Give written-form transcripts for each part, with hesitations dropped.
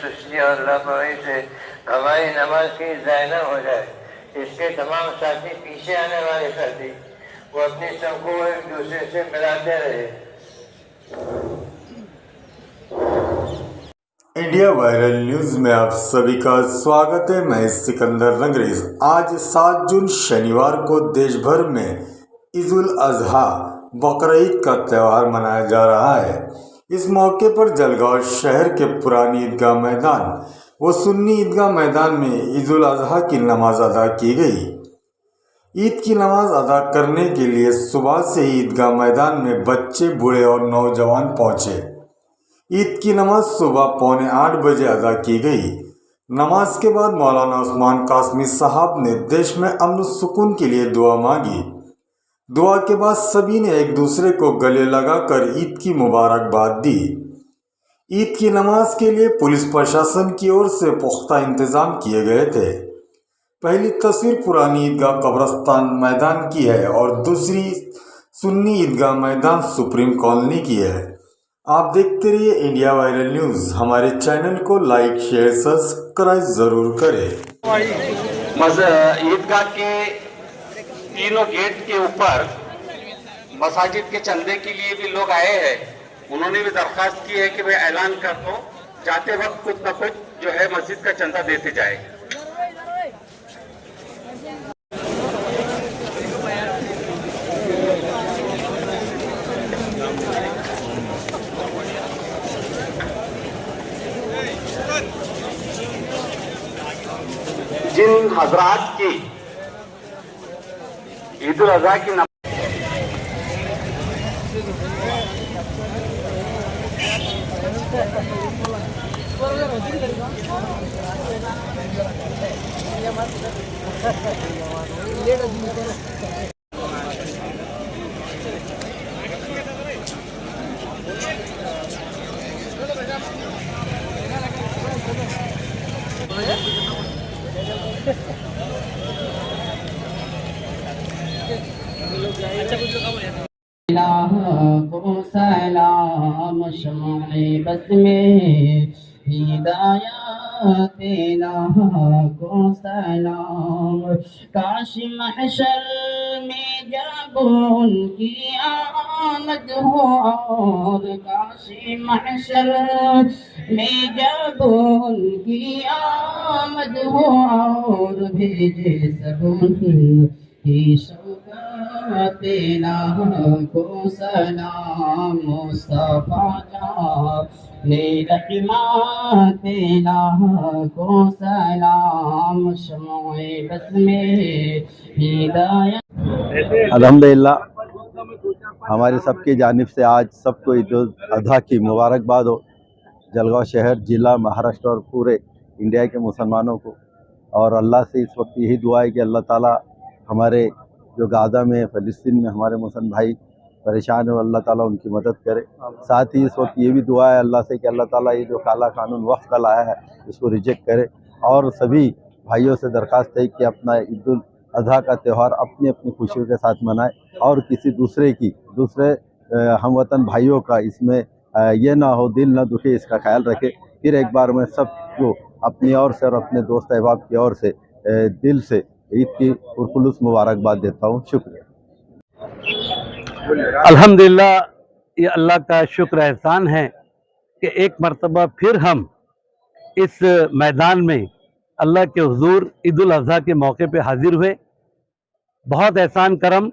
सुस्ती और लापरवाही से हमारी नमाज की ज़ाय न हो जाए। इसके तमाम साथी, पीछे आने वाले साथी, वो अपनी सबको एक दूसरे से मिलाते रहे। इंडिया वायरल न्यूज में आप सभी का स्वागत है। मैं सिकंदर रंगरेज। आज 7 जून शनिवार को देश भर में ईद-उल अजहा बकरीद का त्यौहार मनाया जा रहा है। इस मौके पर जलगांव शहर के पुरानी ईदगाह मैदान व सुन्नी ईदगाह मैदान में ईद-उल अजहा की नमाज अदा की गई। ईद की नमाज अदा करने के लिए सुबह से ही ईदगाह मैदान में बच्चे, बूढ़े और नौजवान पहुंचे। ईद की नमाज सुबह 7:45 बजे अदा की गई। नमाज के बाद मौलाना उस्मान कासमी साहब ने देश में अमन सुकून के लिए दुआ मांगी। दुआ के बाद सभी ने एक दूसरे को गले लगाकर ईद की मुबारकबाद दी। ईद की नमाज के लिए पुलिस प्रशासन की ओर से पुख्ता इंतजाम किए गए थे। पहली तस्वीर पुरानी ईदगाह कब्रस्तान मैदान की है और दूसरी सुन्नी ईदगाह मैदान सुप्रीम कॉलोनी की है। आप देखते रहिए इंडिया वायरल न्यूज। हमारे चैनल को लाइक, शेयर, सब्सक्राइब जरूर करें। ईदगाह के तीनों गेट के ऊपर मसाजिद के चंदे के लिए भी लोग आए हैं। उन्होंने भी दरखास्त की है कि भाई ऐलान कर दो, जाते वक्त कुछ न कुछ जो है मस्जिद का चंदा देते जाए। जिन हजरात की ईद उल अजहा की को सलाम शमाए बस में हिदायत को सलाम। काश महशर में जब उनकी आमद हो, और काश महशर में जब उनकी आमद हो, और भेजे सब उनकी तेरा को सलाम। मुस्तफा ने रहमा तेरा को सलाम। शमाए बस में हिदायत। अल्हम्दुलिल्लाह, हमारे सबकी जानिब से आज सबको ईद उल अजहा की मुबारकबाद हो। जलगांव शहर, जिला, महाराष्ट्र और पूरे इंडिया के मुसलमानों को। और अल्लाह से इस वक्त यही दुआ है कि अल्लाह ताला हमारे जो गाज़ा में, फ़लस्तीन में हमारे मुसलमान भाई परेशान है, अल्लाह ताला उनकी मदद करे। साथ ही इस वक्त ये भी दुआ है अल्लाह से कि अल्लाह ताला ये जो काला कानून वक्फ का लाया है इसको रिजेक्ट करे। और सभी भाइयों से दरख्वास्त है कि अपना ईद उल अजहा का त्यौहार अपनी अपनी खुशियों के साथ मनाए और किसी दूसरे हमवतन भाइयों का इसमें ये ना हो, दिल ना दुखे, इसका ख्याल रखे। फिर एक बार मैं सबको अपनी ओर से और अपने दोस्त अहबाब की ओर से दिल से ईद की पुरखुलूस मुबारकबाद देता हूँ। शुक्रिया। अल्हम्दुलिल्लाह, ये अल्लाह का शुक्र एहसान है कि एक मरतबा फिर हम इस मैदान में अल्लाह के हुजूर ईद उल अजहा के मौके पे हाजिर हुए। बहुत एहसान करम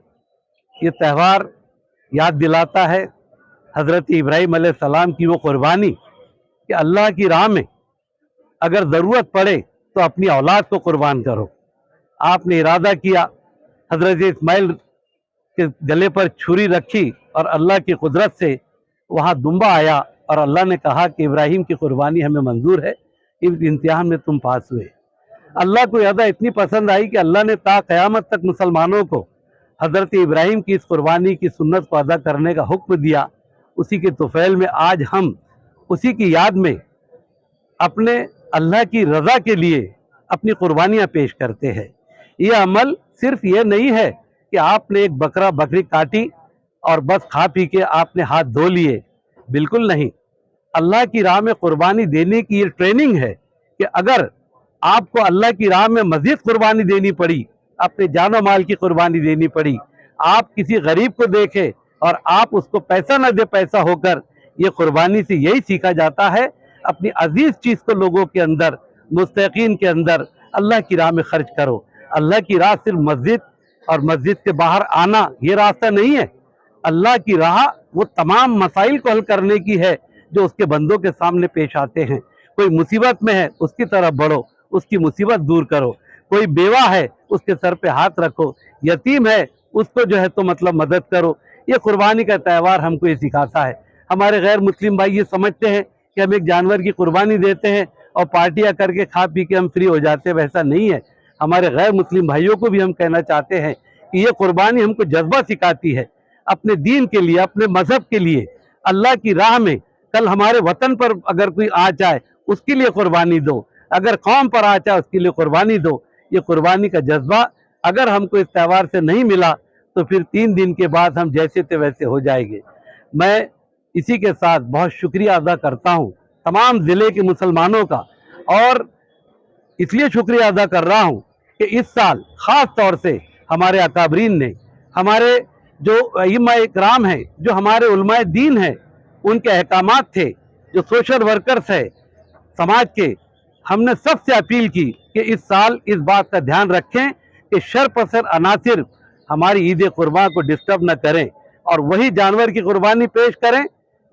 ये त्यौहार याद दिलाता है हज़रत इब्राहीम अलैहिस्सलाम की वो कुर्बानी कि अल्लाह की राह में अगर ज़रूरत पड़े तो अपनी औलाद को कुर्बान करो। आपने इरादा किया, हज़रत इस्माइल के गले पर छुरी रखी और अल्लाह की कुदरत से वहाँ दुम्बा आया और अल्लाह ने कहा कि इब्राहिम की कुर्बानी हमें मंजूर है, इस इम्तिहान में तुम पास हुए। अल्लाह को यह इतनी पसंद आई कि अल्लाह ने ता क़यामत तक मुसलमानों को हज़रत इब्राहिम की इस कुर्बानी की सुन्नत को अदा करने का हुक्म दिया। उसी के तुफ़ैल में आज हम उसी की याद में अपने अल्लाह की रज़ा के लिए अपनी कुर्बानियाँ पेश करते हैं। ये अमल सिर्फ ये नहीं है कि आपने एक बकरी काटी और बस खा पी के आपने हाथ धो लिए, बिल्कुल नहीं। अल्लाह की राह में कुर्बानी देने की ये ट्रेनिंग है कि अगर आपको अल्लाह की राह में मजीद कुर्बानी देनी पड़ी, अपने जानो माल की कुर्बानी देनी पड़ी, आप किसी गरीब को देखें और आप उसको पैसा न दे पैसा होकर, ये कुर्बानी से यही सीखा जाता है अपनी अजीज चीज़ को लोगों के अंदर, मुस्तकीन के अंदर अल्लाह की राह में खर्च करो। अल्लाह की राह सिर्फ मस्जिद और मस्जिद के बाहर आना ये रास्ता नहीं है। अल्लाह की राह वो तमाम मसाइल को हल करने की है जो उसके बंदों के सामने पेश आते हैं। कोई मुसीबत में है उसकी तरफ बढ़ो, उसकी मुसीबत दूर करो। कोई बेवा है उसके सर पे हाथ रखो, यतीम है उसको जो है तो मतलब मदद करो। ये कुर्बानी का त्यौहार हमको ये सिखाता है। हमारे गैर मुस्लिम भाई ये समझते हैं कि हम एक जानवर की कुर्बानी देते हैं और पार्टियां करके खा पी के हम फ्री हो जाते हैं, वैसा नहीं है। हमारे गैर मुस्लिम भाइयों को भी हम कहना चाहते हैं कि ये कुर्बानी हमको जज्बा सिखाती है अपने दीन के लिए, अपने मजहब के लिए, अल्लाह की राह में। कल हमारे वतन पर अगर कोई आ जाए उसके लिए कुर्बानी दो, अगर कौम पर आ जाए उसके लिए कुर्बानी दो। ये कुर्बानी का जज्बा अगर हमको इस त्यौहार से नहीं मिला तो फिर 3 दिन के बाद हम जैसे थे वैसे हो जाएंगे। मैं इसी के साथ बहुत शुक्रिया अदा करता हूँ तमाम ज़िले के मुसलमानों का, और इसलिए शुक्रिया अदा कर रहा हूँ कि इस साल ख़ास तौर से हमारे अकाबरीन ने, हमारे जो इमाम इकराम हैं, जो हमारे उलमाए दीन हैं, उनके अहकामात थे, जो सोशल वर्कर्स है समाज के, हमने सबसे अपील की कि इस साल इस बात का ध्यान रखें कि शरपसर अनासिर हमारी ईद कुर्बान को डिस्टर्ब न करें और वही जानवर की कुर्बानी पेश करें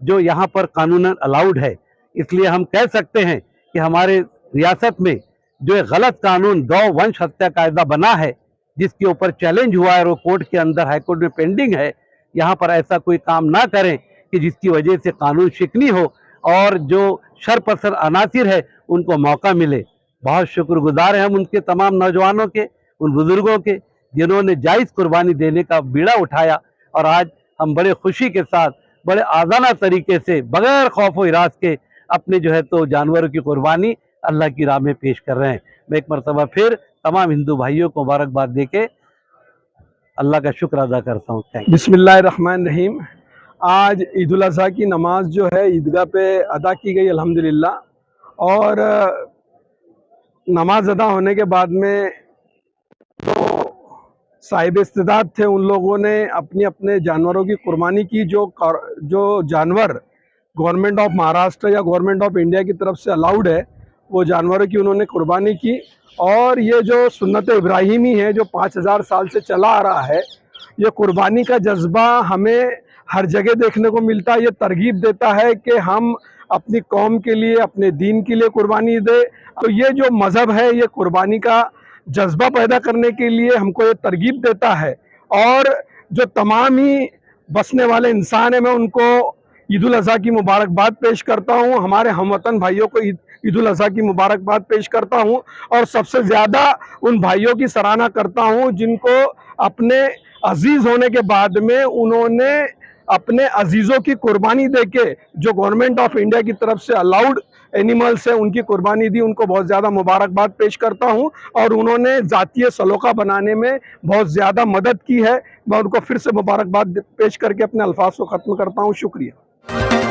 जो यहाँ पर कानूनन अलाउड है। इसलिए हम कह सकते हैं कि हमारे रियासत में जो एक गलत कानून गौ वंश हत्या कायदा बना है, जिसके ऊपर चैलेंज हुआ है, वो कोर्ट के अंदर, हाई कोर्ट में पेंडिंग है, यहाँ पर ऐसा कोई काम ना करें कि जिसकी वजह से कानून शिकनी हो और जो शरपसर अनासिर है उनको मौका मिले। बहुत शुक्रगुजार हैं हम उनके तमाम नौजवानों के, उन बुजुर्गों के जिन्होंने जायज़ कुर्बानी देने का बीड़ा उठाया, और आज हम बड़े खुशी के साथ, बड़े आज़ाना तरीके से, बगैर खौफ व हिरास के अपने जो है तो जानवरों की कुर्बानी अल्लाह की राह में पेश कर रहे हैं। मैं एक मरतबा फिर तमाम हिंदू भाइयों को मुबारकबाद दे के अल्लाह का शुक्र अदा करता हूँ। Thank you. बिस्मिल्लाहिर्रहमानिर्रहीम। आज ईद उल अज़हा की नमाज जो है ईदगाह पे अदा की गई अल्हम्दुलिल्लाह, और नमाज अदा होने के बाद में जो साहिब इस्तिदाद थे उन लोगों ने अपने अपने जानवरों की कुर्बानी की। जो जानवर गवर्नमेंट ऑफ महाराष्ट्र या गवर्नमेंट ऑफ इंडिया की तरफ से अलाउड है वो जानवरों की उन्होंने कुर्बानी की। और ये जो सुन्नत इब्राहिमी है जो 5000 साल से चला आ रहा है, ये कुर्बानी का जज्बा हमें हर जगह देखने को मिलता है। ये तरगीब देता है कि हम अपनी कौम के लिए, अपने दीन के लिए कुर्बानी दे। तो ये जो मज़हब है ये कुर्बानी का जज्बा पैदा करने के लिए हमको ये तरगीब देता है। और जो तमाम ही बसने वाले इंसान हैं, मैं उनको ईद उल अज़हा की मुबारकबाद पेश करता हूँ। हमारे हमवतन भाइयों को ईद उल अज़हा की मुबारकबाद पेश करता हूँ, और सबसे ज़्यादा उन भाइयों की सराहना करता हूँ जिनको अपने अजीज़ होने के बाद में उन्होंने अपने अजीज़ों की कुर्बानी देके जो गवर्नमेंट ऑफ इंडिया की तरफ से अलाउड एनिमल्स है उनकी कुर्बानी दी। उनको बहुत ज़्यादा मुबारकबाद पेश करता हूँ, और उन्होंने ज़ातीय सलोखा बनाने में बहुत ज़्यादा मदद की है। मैं उनको फिर से मुबारकबाद पेश करके अपने अल्फाज को ख़त्म करता हूँ। शुक्रिया।